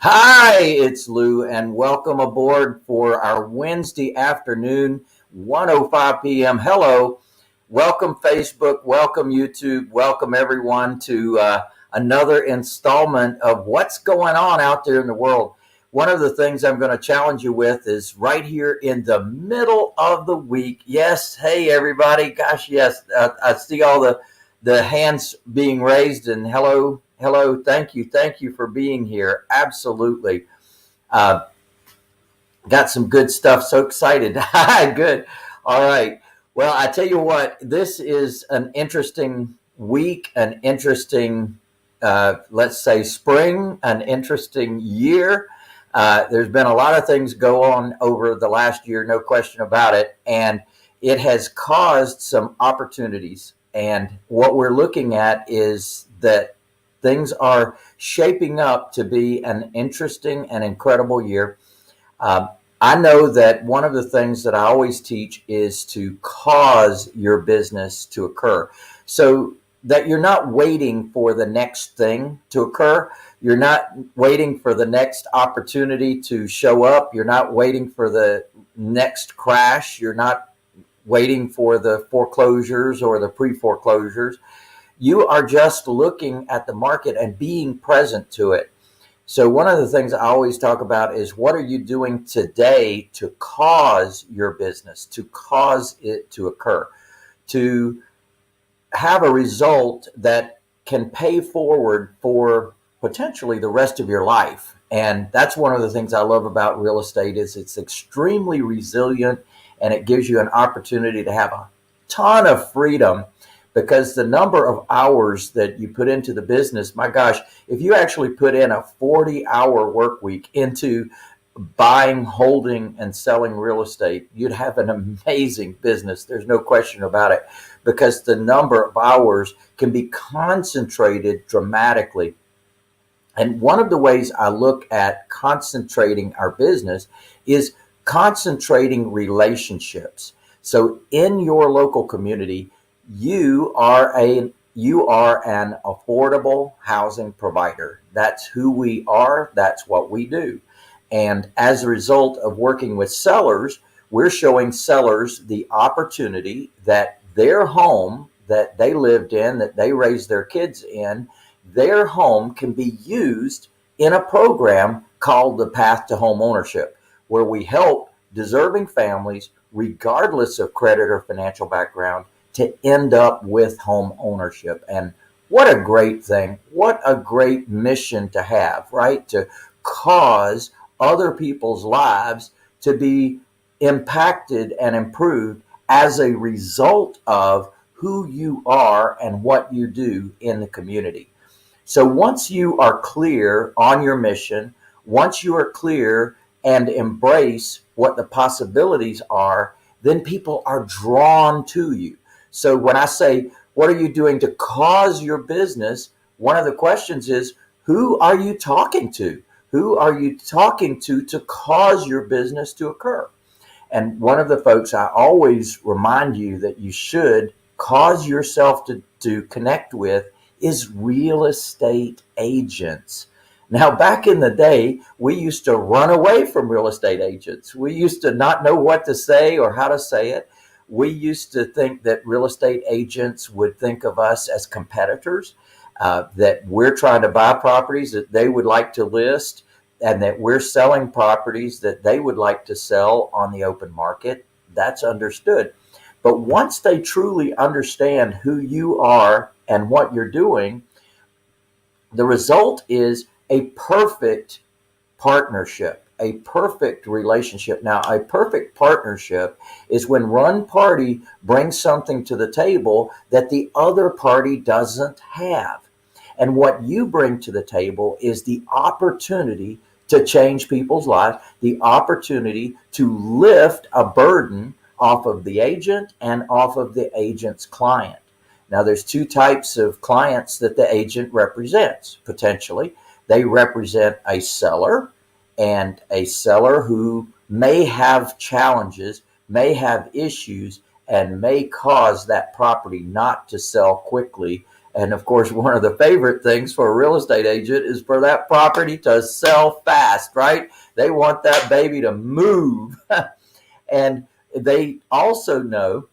Hi, it's Lou, and welcome aboard for our Wednesday afternoon, 1:05 p.m. Hello, welcome Facebook, welcome YouTube, welcome everyone to another installment of what's going on out there in the world. One of the things I'm going to challenge you with is right here in the middle of the week. Yes, hey everybody, gosh, yes, I see all the hands being raised, and hello, thank you for being here. Absolutely. uh, Got some good stuff, so excited. Good. All right, well, I tell you what, this is an interesting week, an interesting let's say spring, an interesting year. There's been a lot of things go on over the last year, no question about it, and it has caused some opportunities. And what we're looking at is that things are shaping up to be an interesting and incredible year. um, I know that one of the things that I always teach is to cause your business to occur, so that you're not waiting for the next thing to occur. You're not waiting for the next opportunity to show up. You're not waiting for the next crash. You're not waiting for the foreclosures or the pre foreclosures. You are just looking at the market and being present to it. So one of the things I always talk about is, what are you doing today to cause your business, to cause it to occur, to have a result that can pay forward for potentially the rest of your life. And that's one of the things I love about real estate is it's extremely resilient, and it gives you an opportunity to have a ton of freedom, because the number of hours that you put into the business, my gosh, if you actually put in a 40-hour work week into buying, holding, and selling real estate, you'd have an amazing business. There's no question about it, because the number of hours can be concentrated dramatically. And one of the ways I look at concentrating our business is concentrating relationships. So in your local community, you are an affordable housing provider. That's who we are. That's what we do. And as a result of working with sellers, we're showing sellers the opportunity that their home that they lived in, that they raised their kids in, their home can be used in a program called the Path to Home Ownership, where we help deserving families, regardless of credit or financial background, to end up with home ownership. And what a great thing. What a great mission to have, right? To cause other people's lives to be impacted and improved as a result of who you are and what you do in the community. So once you are clear on your mission, once you are clear and embrace what the possibilities are, then people are drawn to you. So when I say, what are you doing to cause your business? One of the questions is, who are you talking to? Who are you talking to cause your business to occur? And one of the folks I always remind you that you should cause yourself to connect with is real estate agents. Now, back in the day, we used to run away from real estate agents. We used to not know what to say or how to say it. We used to think that real estate agents would think of us as competitors, that we're trying to buy properties that they would like to list, and that we're selling properties that they would like to sell on the open market. That's understood. But once they truly understand who you are and what you're doing, the result is a perfect partnership, a perfect relationship. Now, a perfect partnership is when one party brings something to the table that the other party doesn't have. And what you bring to the table is the opportunity to change people's lives, the opportunity to lift a burden off of the agent and off of the agent's client. Now, there's two types of clients that the agent represents, potentially. They represent a seller, and a seller who may have challenges, may have issues, and may cause that property not to sell quickly And of course, one of the favorite things for a real estate agent is for that property to sell fast, right? They want that baby to move. And they also know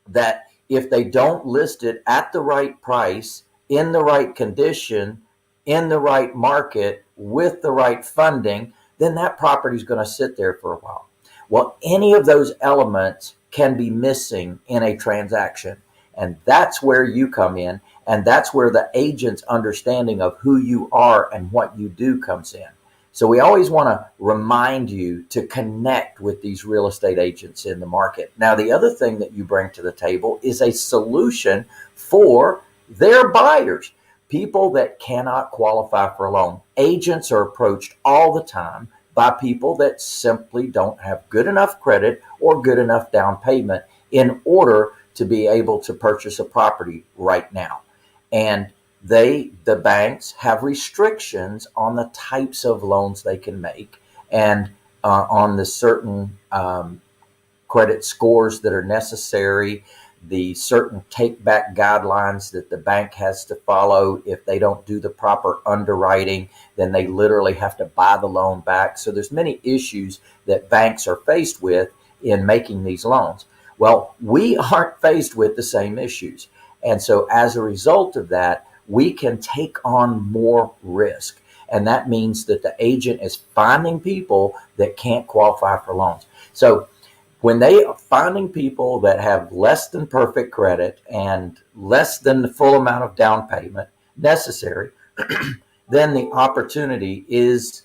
that if they don't list it at the right price, in the right condition, in the right market, with the right funding, then that property is going to sit there for a while. Well, any of those elements can be missing in a transaction. And that's where you come in. And that's where the agent's understanding of who you are and what you do comes in. So we always want to remind you to connect with these real estate agents in the market. Now, the other thing that you bring to the table is a solution for their buyers, people that cannot qualify for a loan. Agents are approached all the time by people that simply don't have good enough credit or good enough down payment in order to be able to purchase a property right now. And the banks have restrictions on the types of loans they can make, and on the certain credit scores that are necessary, the certain take back guidelines that the bank has to follow. If they don't do the proper underwriting, then they literally have to buy the loan back. So there's many issues that banks are faced with in making these loans. Well, we aren't faced with the same issues. And so as a result of that, we can take on more risk. And that means that the agent is finding people that can't qualify for loans. So when they are finding people that have less than perfect credit and less than the full amount of down payment necessary, then the opportunity is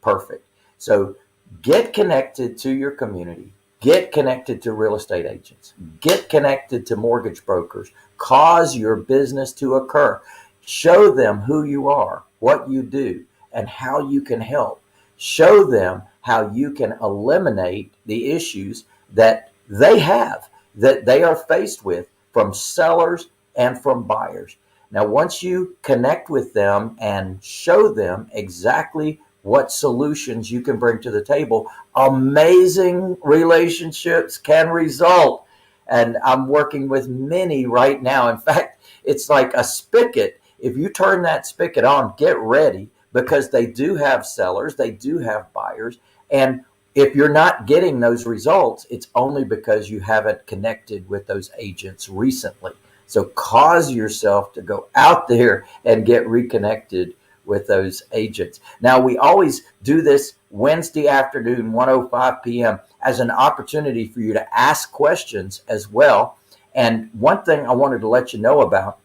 perfect. So get connected to your community, get connected to real estate agents, get connected to mortgage brokers, cause your business to occur. Show them who you are, what you do, and how you can help. Show them how you can eliminate the issues that they have, that they are faced with from sellers and from buyers. Now, once you connect with them and show them exactly what solutions you can bring to the table, amazing relationships can result. And I'm working with many right now. In fact, it's like a spigot. If you turn that spigot on, get ready, because they do have sellers, they do have buyers. And if you're not getting those results, it's only because you haven't connected with those agents recently. So cause yourself to go out there and get reconnected with those agents. Now, we always do this Wednesday afternoon, 1:05 p.m. as an opportunity for you to ask questions as well. And one thing I wanted to let you know about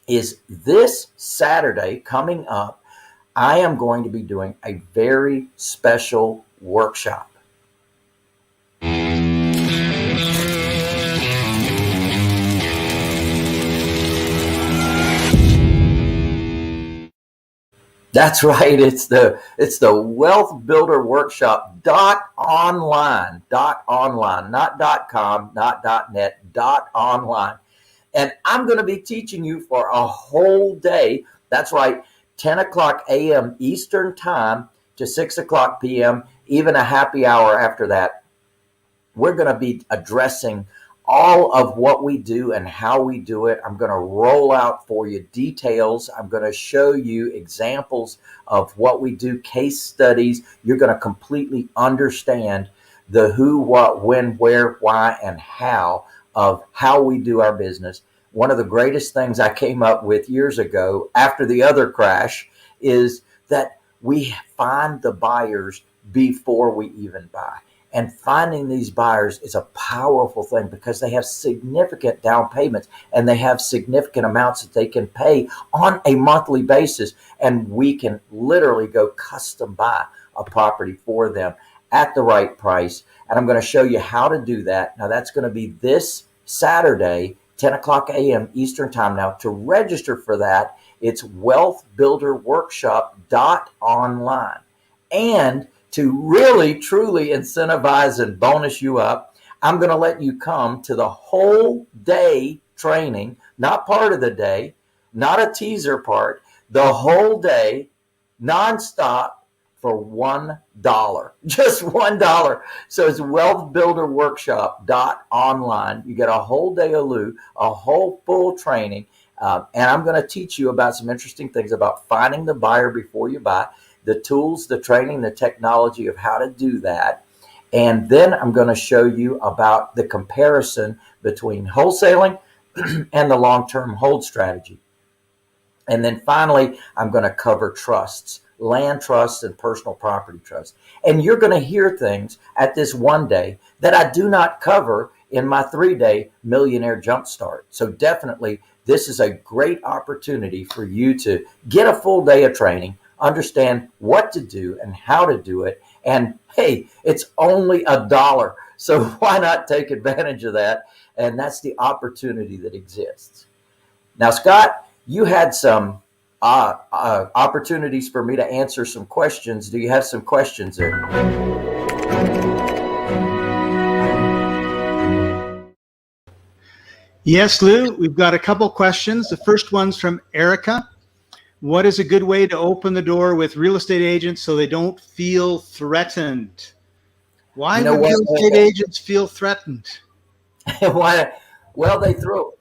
is this Saturday coming up, I am going to be doing a very special workshop. That's right. It's the Wealth Builder Workshop .online, not .com, not .net, .online. And I'm going to be teaching you for a whole day. That's right, 10 o'clock a.m. Eastern Time to 6 o'clock p.m., even a happy hour after that. We're going to be addressing all of what we do and how we do it. I'm going to roll out for you details. I'm going to show you examples of what we do, case studies. You're going to completely understand the who, what, when, where, why, and how of how we do our business. One of the greatest things I came up with years ago after the other crash is that we find the buyers before we even buy. And finding these buyers is a powerful thing because they have significant down payments and they have significant amounts that they can pay on a monthly basis. And we can literally go custom buy a property for them at the right price. And I'm going to show you how to do that. Now, that's going to be this Saturday, 10 o'clock a.m. Eastern Time. Now, to register for that, it's wealthbuilderworkshop.online. And to really, truly incentivize and bonus you up, I'm going to let you come to the whole day training, not part of the day, not a teaser part, the whole day, nonstop for $1, just $1. So it's wealthbuilderworkshop.online. You get a whole day of a whole full training. And I'm going to teach you about some interesting things about finding the buyer before you buy, the tools, the training, the technology of how to do that. And then I'm going to show you about the comparison between wholesaling and the long-term hold strategy. And then finally, I'm going to cover trusts, land trusts and personal property trusts. And you're going to hear things at this one day that I do not cover in my 3-day millionaire jumpstart. So definitely, this is a great opportunity for you to get a full day of training, understand what to do and how to do it. And hey, it's only $1. So why not take advantage of that? And that's the opportunity that exists. Now, Scott, you had some opportunities for me to answer some questions. Do you have some questions there? Yes, Lou, we've got a couple questions. The first one's from Erica. What is a good way to open the door with real estate agents so they don't feel threatened? Why would real estate agents feel threatened? Why? Well, they throw.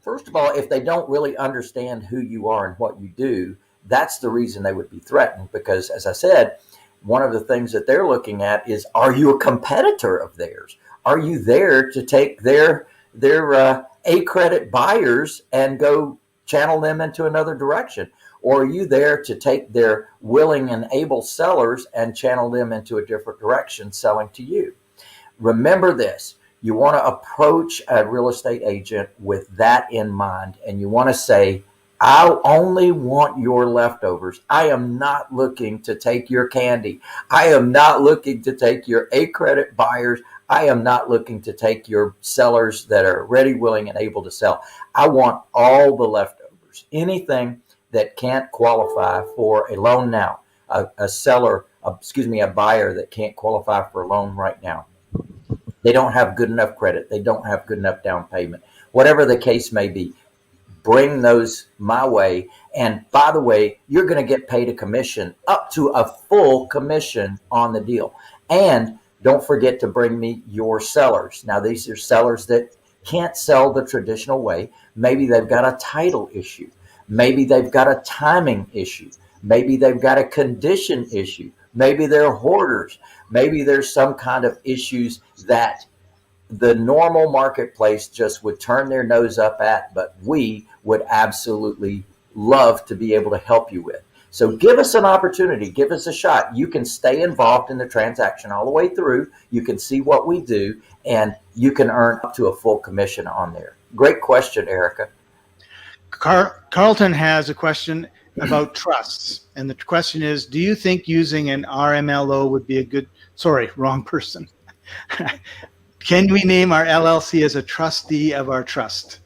First of all, if they don't really understand who you are and what you do, that's the reason they would be threatened. Because, as I said, one of the things that they're looking at is: are you a competitor of theirs? Are you there to take their A credit buyers and go channel them into another direction? Or are you there to take their willing and able sellers and channel them into a different direction, selling to you? Remember this. You want to approach a real estate agent with that in mind, and you want to say, I only want your leftovers. I am not looking to take your candy. I am not looking to take your A credit buyers. I am not looking to take your sellers that are ready, willing, and able to sell. I want all the leftovers. Anything that can't qualify for a loan now, a buyer that can't qualify for a loan right now. They don't have good enough credit. They don't have good enough down payment. Whatever the case may be, bring those my way. And by the way, you're going to get paid a commission, up to a full commission on the deal. And don't forget to bring me your sellers. Now, these are sellers that can't sell the traditional way. Maybe they've got a title issue. Maybe they've got a timing issue. Maybe they've got a condition issue. Maybe they're hoarders. Maybe there's some kind of issues that the normal marketplace just would turn their nose up at, but we would absolutely love to be able to help you with. So give us an opportunity, give us a shot. You can stay involved in the transaction all the way through. You can see what we do, and you can earn up to a full commission on there. Great question, Erica. Carlton has a question about trusts. And the question is, do you think using an RMLO would be a good, sorry, wrong person. Can we name our LLC as a trustee of our trust?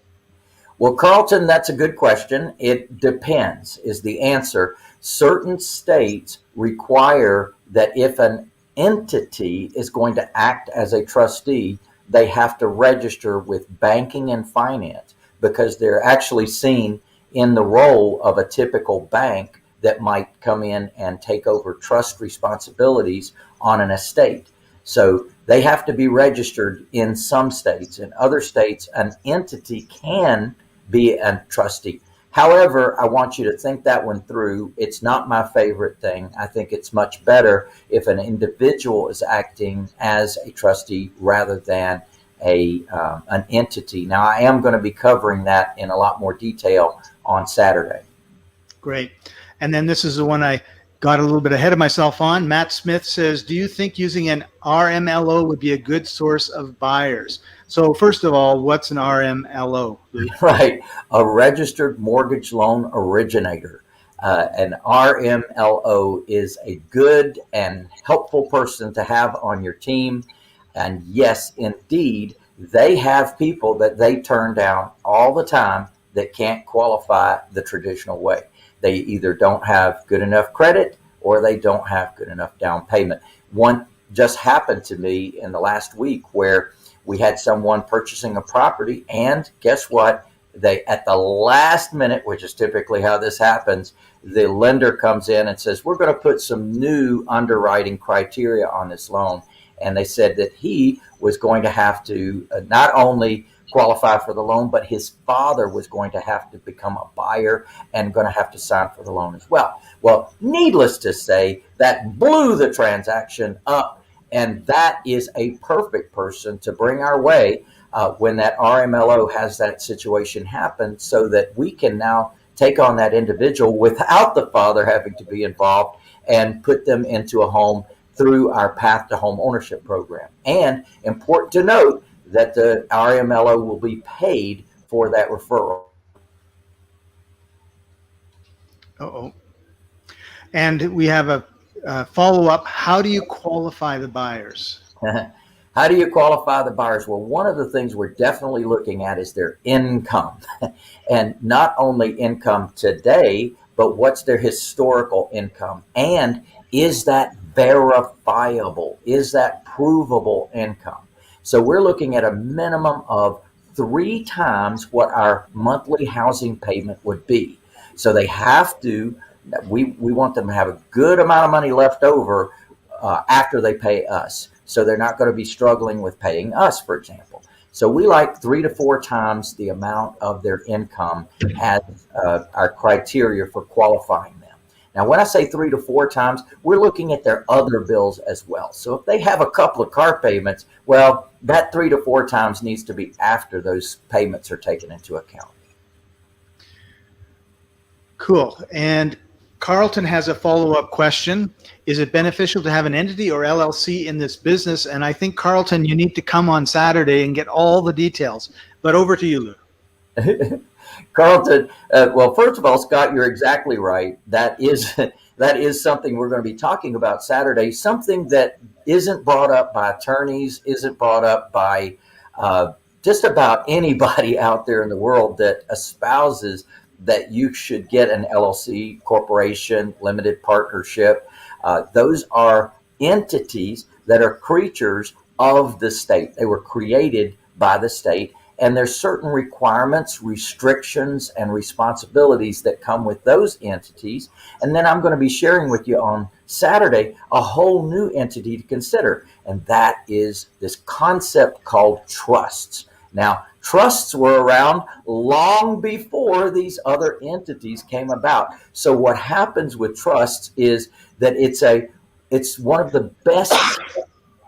Well, Carlton, that's a good question. It depends is the answer. Certain states require that if an entity is going to act as a trustee, they have to register with banking and finance, because they're actually seen in the role of a typical bank that might come in and take over trust responsibilities on an estate. So they have to be registered in some states. In other states, an entity can be a trustee. However, I want you to think that one through. It's not my favorite thing. I think it's much better if an individual is acting as a trustee rather than an entity. Now, I am going to be covering that in a lot more detail on Saturday. Great. And then this is the one I got a little bit ahead of myself on. Matt Smith says, do you think using an RMLO would be a good source of buyers? So first of all, what's an RMLO? Right. A registered mortgage loan originator. An RMLO is a good and helpful person to have on your team. And yes, indeed, they have people that they turn down all the time that can't qualify the traditional way. They either don't have good enough credit or they don't have good enough down payment. One just happened to me in the last week where we had someone purchasing a property, and guess what? They, at the last minute, which is typically how this happens, the lender comes in and says, we're going to put some new underwriting criteria on this loan. And they said that he was going to have to not only qualify for the loan, but his father was going to have to become a buyer and going to have to sign for the loan as well. Well, needless to say, that blew the transaction up, and that is a perfect person to bring our way when that RMLO has that situation happen, so that we can now take on that individual without the father having to be involved and put them into a home through our Path to Home Ownership program. And important to note that the RMLO will be paid for that referral. Uh-oh. And we have a follow-up. How do you qualify the buyers? How do you qualify the buyers? Well, one of the things we're definitely looking at is their income. And not only income today, but what's their historical income? And is that verifiable? Is that provable income? So we're looking at a minimum of 3 times what our monthly housing payment would be. So they have to, we want them to have a good amount of money left over after they pay us. So they're not going to be struggling with paying us, for example. So we like 3 to 4 times the amount of their income as our criteria for qualifying them. Now, when I say 3 to 4 times, we're looking at their other bills as well. So if they have a couple of car payments, well, that 3 to 4 times needs to be after those payments are taken into account. Cool. And Carlton has a follow-up question. Is it beneficial to have an entity or LLC in this business? And I think, Carlton, you need to come on Saturday and get all the details. But over to you, Lou. Carlton, well, first of all, Scott, you're exactly right. That is something we're going to be talking about Saturday, something that isn't brought up by attorneys, isn't brought up by just about anybody out there in the world that espouses that you should get an LLC, corporation, limited partnership. Those are entities that are creatures of the state. They were created by the state, and there's certain requirements, restrictions, and responsibilities that come with those entities. And then I'm going to be sharing with you on Saturday a whole new entity to consider, and that is this concept called trusts. Now, trusts were around long before these other entities came about. So what happens with trusts is that it's one of the best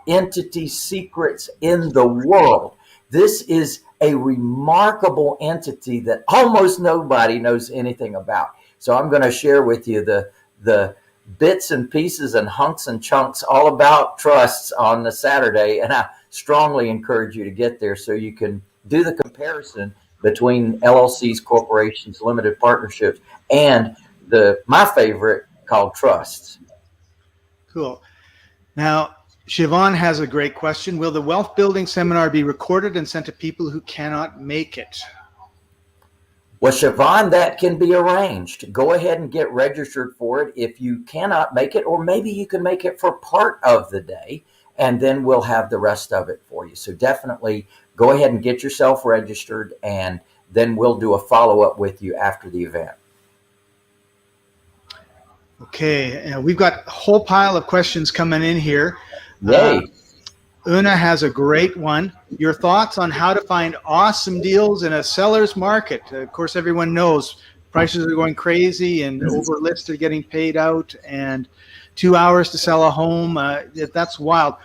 entity secrets in the world. This is a remarkable entity that almost nobody knows anything about. So I'm going to share with you the bits and pieces and hunks and chunks all about trusts on the Saturday, and I strongly encourage you to get there so you can do the comparison between LLCs, corporations, limited partnerships, and my favorite called trusts. Cool. Now, Siobhan has a great question. Will the wealth building seminar be recorded and sent to people who cannot make it? Well, Siobhan, that can be arranged. Go ahead and get registered for it if you cannot make it, or maybe you can make it for part of the day, and then we'll have the rest of it for you. So definitely go ahead and get yourself registered, and then we'll do a follow-up with you after the event. Okay, we've got a whole pile of questions coming in here. Yay. Una has a great one. Your thoughts on how to find awesome deals in a seller's market? Of course, everyone knows prices are going crazy and over lists are getting paid out, and 2 hours to sell a home. That's wild.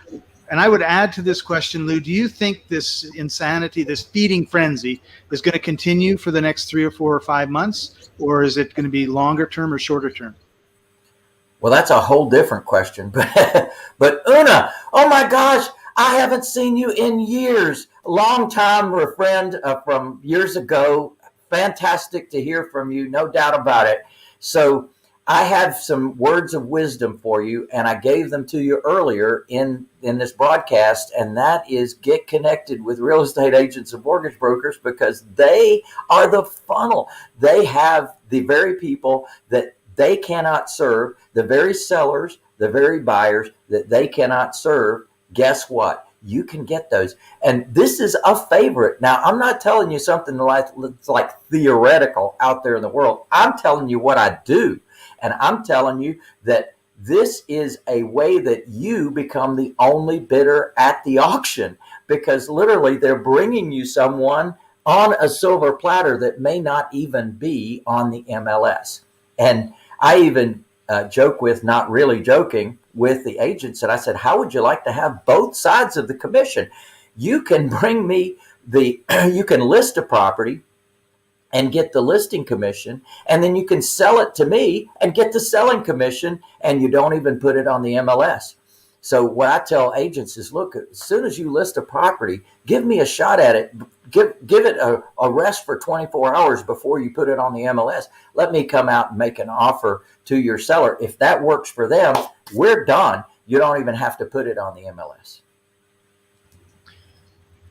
And I would add to this question, Lou, do you think this insanity, this feeding frenzy, is going to continue for the next 3 or 4 or 5 months, or is it going to be longer term or shorter term? Well, that's a whole different question. But Una, oh my gosh, I haven't seen you in years. Long time friend from years ago. Fantastic to hear from you, no doubt about it. So I have some words of wisdom for you, and I gave them to you earlier in this broadcast, and that is get connected with real estate agents and mortgage brokers, because they are the funnel. They have the very people that they cannot serve, the very sellers, the very buyers that they cannot serve. Guess what? You can get those. And this is a favorite. Now, I'm not telling you something like theoretical out there in the world. I'm telling you what I do. And I'm telling you that this is a way that you become the only bidder at the auction. because literally they're bringing you someone on a silver platter that may not even be on the MLS. And I even joke with, not really joking, with the agents. And I said, how would you like to have both sides of the commission? You can bring me you can list a property and get the listing commission, and then you can sell it to me and get the selling commission, and you don't even put it on the MLS. So what I tell agents is, look, as soon as you list a property, give me a shot at it. Give it a rest for 24 hours before you put it on the MLS. Let me come out and make an offer to your seller. If that works for them, we're done. You don't even have to put it on the MLS.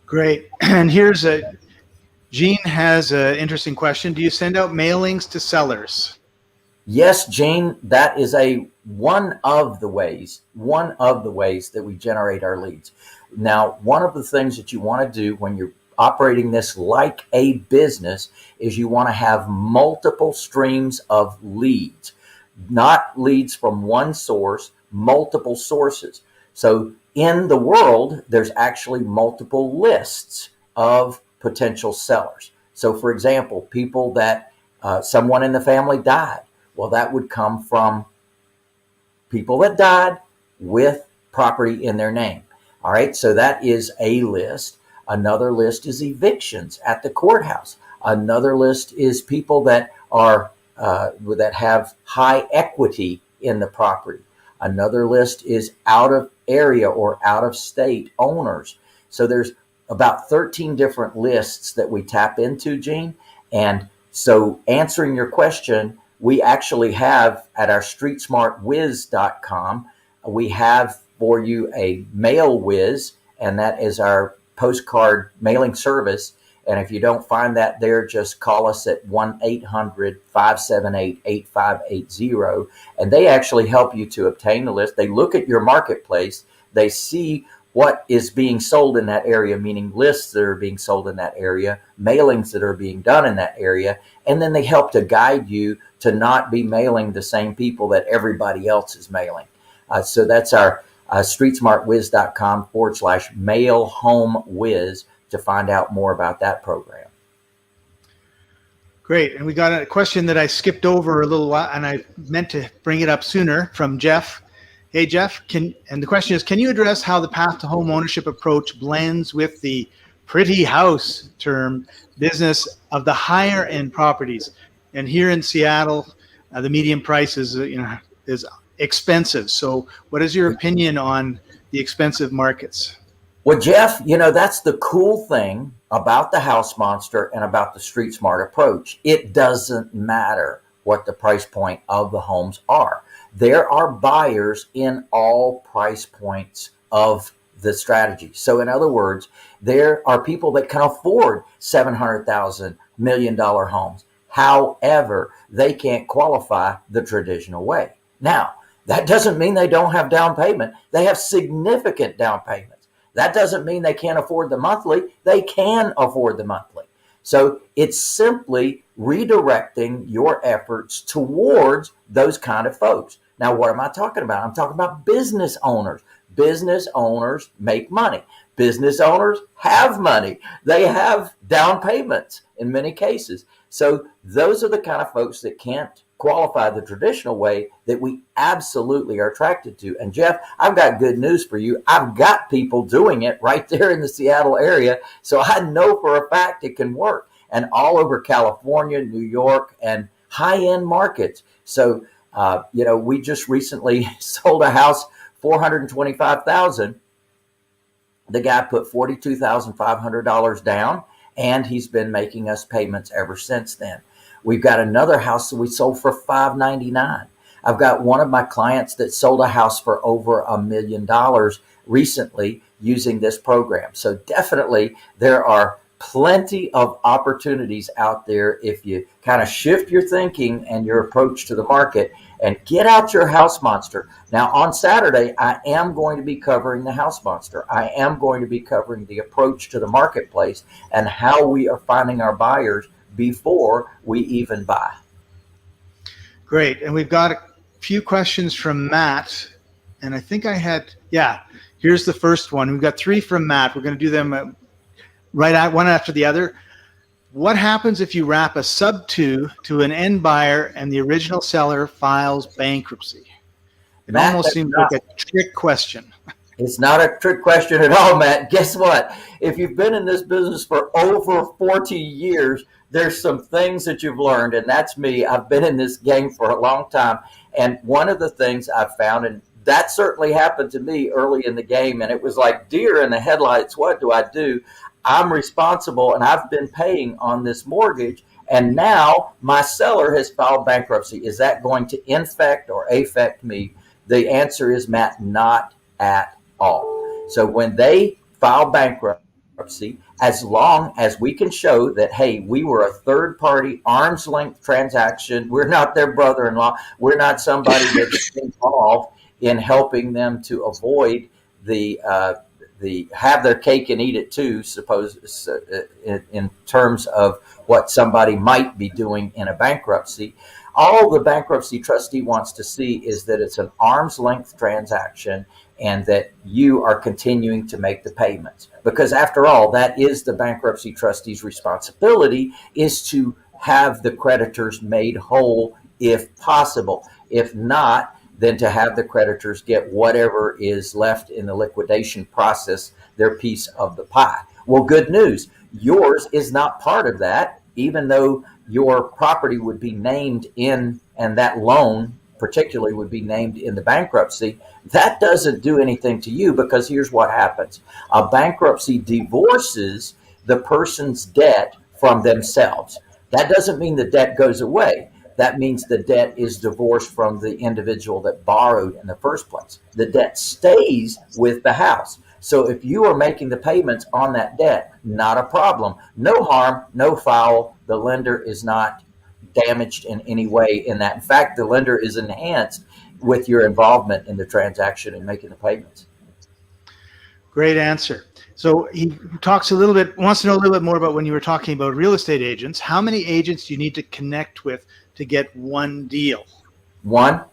Great. And here's Gene has an interesting question. Do you send out mailings to sellers? Yes, Gene, that is one of the ways that we generate our leads. Now, one of the things that you want to do when you're operating this like a business is you want to have multiple streams of leads, not leads from one source, multiple sources. So in the world, there's actually multiple lists of potential sellers. So for example, people that someone in the family died. Well, that would come from people that died with property in their name. All right, so that is a list. Another list is evictions at the courthouse. Another list is people that are that have high equity in the property. Another list is out of area or out of state owners. So there's about 13 different lists that we tap into, Gene. And so answering your question, we actually have at our streetsmartwiz.com, we have for you a Mail Wiz, and that is our postcard mailing service. And if you don't find that there, just call us at 1-800-578-8580. And they actually help you to obtain the list. They look at your marketplace. They see what is being sold in that area, meaning lists that are being sold in that area, mailings that are being done in that area. And then they help to guide you to not be mailing the same people that everybody else is mailing. So that's our streetsmartwiz.com/mail home whiz to find out more about that program. Great. And we got a question that I skipped over a little while, and I meant to bring it up sooner, from Jeff. Hey, Jeff, and the question is, can you address how the path to home ownership approach blends with the pretty house term business of the higher end properties? And here in Seattle, the median price is expensive. So what is your opinion on the expensive markets? Well, Jeff, that's the cool thing about the House Monster and about the Street Smart approach. It doesn't matter what the price point of the homes are. There are buyers in all price points of the strategy. So in other words, there are people that can afford $700,000, $1 million homes. However, they can't qualify the traditional way. Now, that doesn't mean they don't have down payment. They have significant down payments. That doesn't mean they can't afford the monthly. They can afford the monthly. So it's simply redirecting your efforts towards those kind of folks. Now, what am I talking about? I'm talking about business owners. Business owners make money. Business owners have money. They have down payments in many cases. So those are the kind of folks that can't qualify the traditional way that we absolutely are attracted to. And Jeff, I've got good news for you. I've got people doing it right there in the Seattle area. So I know for a fact it can work. And all over California, New York, and high-end markets. So, we just recently sold a house, $425,000. The guy put $42,500 down, and he's been making us payments ever since then. We've got another house that we sold for $599,000. I've got one of my clients that sold a house for over $1 million recently using this program. So definitely there are plenty of opportunities out there if you kind of shift your thinking and your approach to the market and get out your House Monster. Now, on Saturday, I am going to be covering the House Monster. I am going to be covering the approach to the marketplace and how we are finding our buyers before we even buy. Great. And we've got a few questions from Matt. And I think Here's the first one. We've got 3 from Matt. We're going to do them one after the other. What happens if you wrap a sub 2 to an end buyer and the original seller files bankruptcy? It Matt, almost seems like a trick question. it's not a trick question at all, Matt. Guess what? If you've been in this business for over 40 years, there's some things that you've learned, and that's me. I've been in this game for a long time, and one of the things I've found, and that certainly happened to me early in the game, and it was like deer in the headlights. What do I do? I'm responsible, and I've been paying on this mortgage, and now my seller has filed bankruptcy. Is that going to infect or affect me? The answer is, Matt, not at all. So when they file bankruptcy, as long as we can show that, hey, we were a third party arm's length transaction, we're not their brother-in-law, we're not somebody that's involved in helping them to avoid the have their cake and eat it too, suppose in terms of what somebody might be doing in a bankruptcy. All the bankruptcy trustee wants to see is that it's an arm's length transaction and that you are continuing to make the payments. Because after all, that is the bankruptcy trustee's responsibility, is to have the creditors made whole if possible. If not, then to have the creditors get whatever is left in the liquidation process, their piece of the pie. Well, good news. Yours is not part of that, even though your property would be named in, and that loan particularly would be named in the bankruptcy. That doesn't do anything to you, because here's what happens. A bankruptcy divorces the person's debt from themselves. That doesn't mean the debt goes away. That means the debt is divorced from the individual that borrowed in the first place. The debt stays with the house. So if you are making the payments on that debt, not a problem. No harm, no foul. The lender is not damaged in any way in that. In fact, the lender is enhanced with your involvement in the transaction and making the payments. Great answer. So he wants to know a little bit more about when you were talking about real estate agents. How many agents do you need to connect with to get one deal? One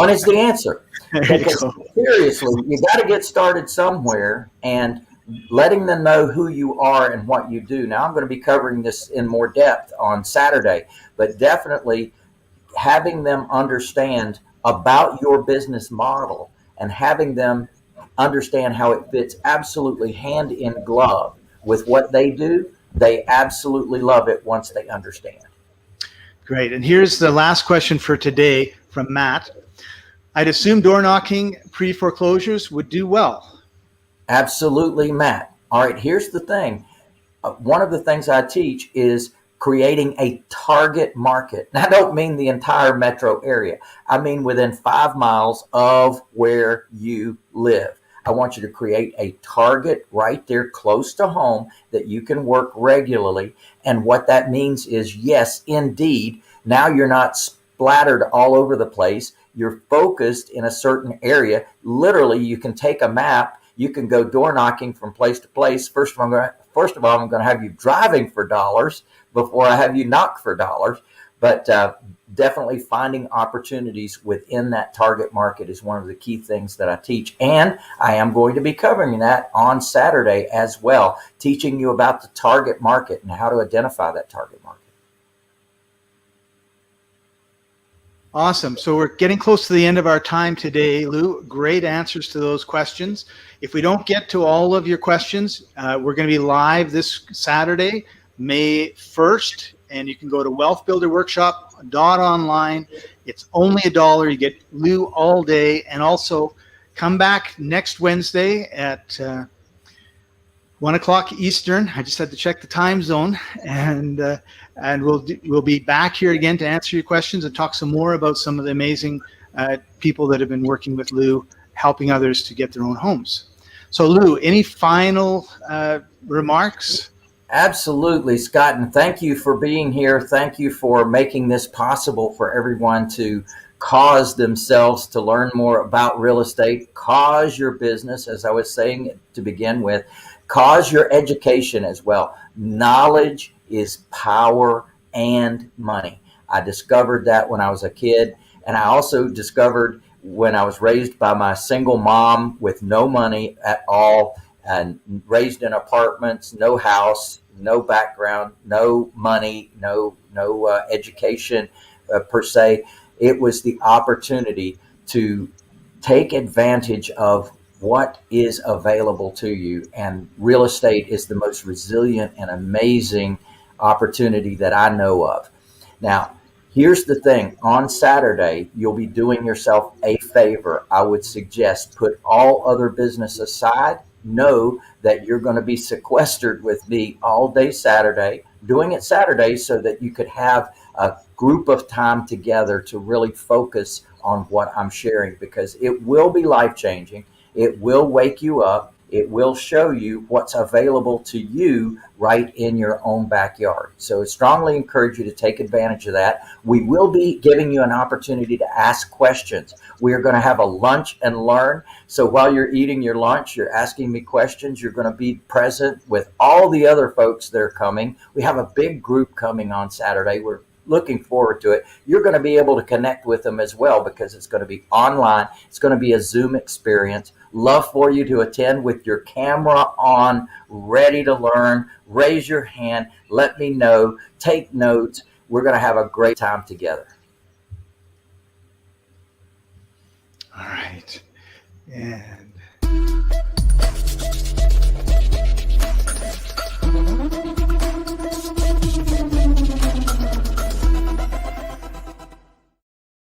is the answer. Because seriously, you got to get started somewhere, and letting them know who you are and what you do. Now, I'm going to be covering this in more depth on Saturday, but definitely having them understand about your business model and having them understand how it fits absolutely hand in glove with what they do. They absolutely love it once they understand. Great. And here's the last question for today from Matt. I'd assume door knocking pre-foreclosures would do well. Absolutely, Matt. All right, here's the thing. One of the things I teach is creating a target market. And I don't mean the entire metro area. I mean within 5 miles of where you live. I want you to create a target right there close to home that you can work regularly. And what that means is, yes, indeed, now you're not splattered all over the place. You're focused in a certain area. Literally, you can take a map. You can go door knocking from place to place. First of all, I'm going to have you driving for dollars before I have you knock for dollars. But definitely finding opportunities within that target market is one of the key things that I teach. And I am going to be covering that on Saturday as well, teaching you about the target market and how to identify that target market. Awesome. So we're getting close to the end of our time today, Lou. Great answers to those questions. If we don't get to all of your questions, we're going to be live this Saturday, May 1st. And you can go to wealthbuilderworkshop.online. It's only $1. You get Lou all day. And also come back next Wednesday at 1 o'clock Eastern. I just had to check the time zone. And we'll be back here again to answer your questions and talk some more about some of the amazing people that have been working with Lou, helping others to get their own homes. So Lou, any final remarks? Absolutely, Scott, and thank you for being here. Thank you for making this possible for everyone to cause themselves to learn more about real estate, cause your business, as I was saying to begin with, cause your education as well. Knowledge is power and money. I discovered that when I was a kid, and I also discovered when I was raised by my single mom with no money at all and raised in apartments, no house, no background, no money, no education per se. It was the opportunity to take advantage of what is available to you. And real estate is the most resilient and amazing opportunity that I know of. Now, here's the thing, on Saturday, you'll be doing yourself a favor. I would suggest put all other business aside. Know that you're going to be sequestered with me all day Saturday, doing it Saturday so that you could have a group of time together to really focus on what I'm sharing, because it will be life changing. It will wake you up. It will show you what's available to you right in your own backyard. So I strongly encourage you to take advantage of that. We will be giving you an opportunity to ask questions. We are going to have a lunch and learn. So while you're eating your lunch, you're asking me questions. You're going to be present with all the other folks that are coming. We have a big group coming on Saturday. We're looking forward to it. You're going to be able to connect with them as well because it's going to be online. It's going to be a Zoom experience. Love for you to attend with your camera on, ready to learn. Raise your hand. Let me know. Take notes. We're going to have a great time together. All right. And